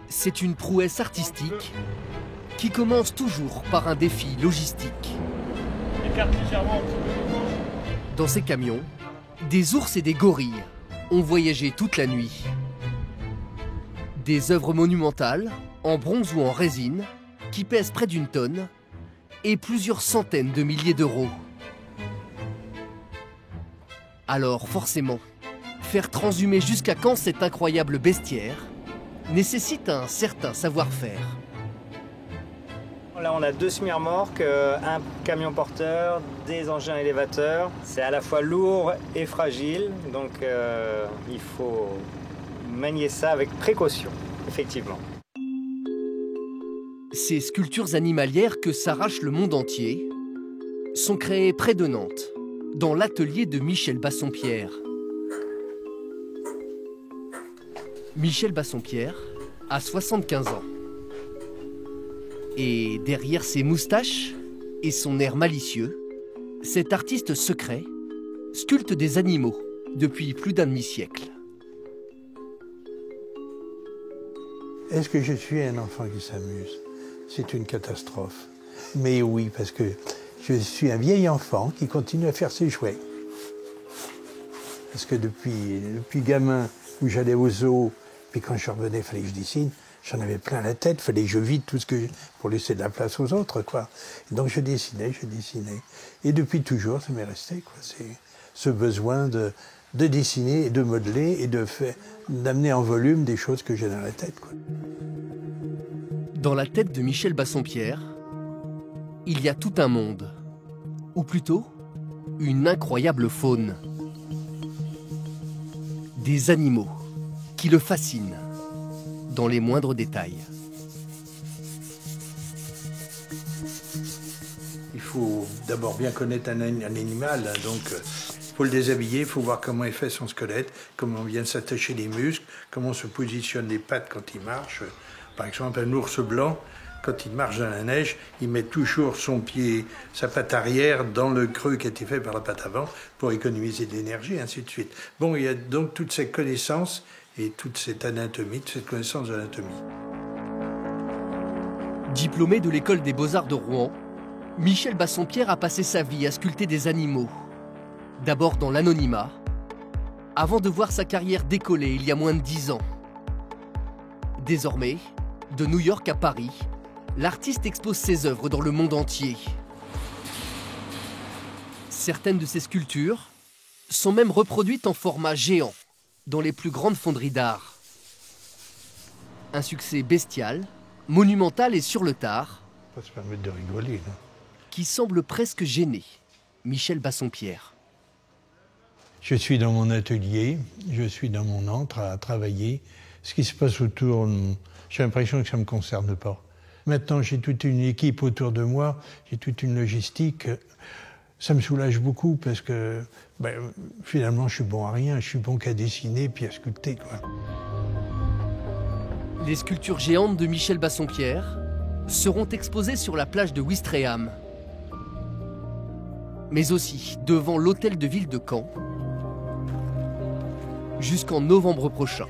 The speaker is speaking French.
C'est une prouesse artistique qui commence toujours par un défi logistique. Dans ces camions, des ours et des gorilles ont voyagé toute la nuit. Des œuvres monumentales, en bronze ou en résine, qui pèsent près d'une tonne et plusieurs centaines de milliers d'euros. Alors forcément, faire transhumer jusqu'à quand cet incroyable bestiaire nécessite un certain savoir-faire. Là, on a 2 semi-remorques, un camion porteur, des engins élévateurs. C'est à la fois lourd et fragile, donc il faut manier ça avec précaution, effectivement. Ces sculptures animalières que s'arrache le monde entier sont créées près de Nantes, dans l'atelier de Michel Bassompierre. Michel Bassompierre a 75 ans. Et derrière ses moustaches et son air malicieux, cet artiste secret sculpte des animaux depuis plus d'un demi-siècle. Est-ce que je suis un enfant qui s'amuse? C'est une catastrophe. Mais oui, parce que je suis un vieil enfant qui continue à faire ses jouets. Parce que depuis gamin, où j'allais au zoo, puis quand je revenais, il fallait que je dessine, j'en avais plein la tête, il fallait que je vide tout ce que pour laisser de la place aux autres, quoi. Et donc je dessinais. Et depuis toujours, ça m'est resté, quoi. C'est ce besoin de dessiner et de modeler et d'amener en volume des choses que j'ai dans la tête, quoi. Dans la tête de Michel Bassompierre, il y a tout un monde, ou plutôt une incroyable faune. Des animaux qui le fascinent dans les moindres détails. Il faut d'abord bien connaître un animal, hein, donc il faut le déshabiller, il faut voir comment est fait son squelette, comment viennent s'attacher les muscles, comment se positionnent les pattes quand il marche. Par exemple, un ours blanc, quand il marche dans la neige, il met toujours sa patte arrière dans le creux qui a été fait par la patte avant pour économiser de l'énergie, ainsi de suite. Bon, il y a donc toute cette connaissance et toute cette anatomie, toute cette connaissance de l'anatomie. Diplômé de l'école des Beaux-Arts de Rouen, Michel Bassompierre a passé sa vie à sculpter des animaux. D'abord dans l'anonymat, avant de voir sa carrière décoller il y a moins de 10 ans. Désormais, de New York à Paris, l'artiste expose ses œuvres dans le monde entier. Certaines de ses sculptures sont même reproduites en format géant dans les plus grandes fonderies d'art. Un succès bestial, monumental et sur le tard, Faut se permettre de rigoler, là. Qui semble presque gêner Michel Bassompierre. Je suis dans mon atelier, je suis dans mon antre à travailler. Ce qui se passe autour, j'ai l'impression que ça ne me concerne pas. Maintenant, j'ai toute une équipe autour de moi, j'ai toute une logistique. Ça me soulage beaucoup parce que finalement, je suis bon à rien. Je suis bon qu'à dessiner puis à sculpter, quoi. Les sculptures géantes de Michel Bassompierre seront exposées sur la plage de Ouistreham, mais aussi devant l'hôtel de ville de Caen, jusqu'en novembre prochain.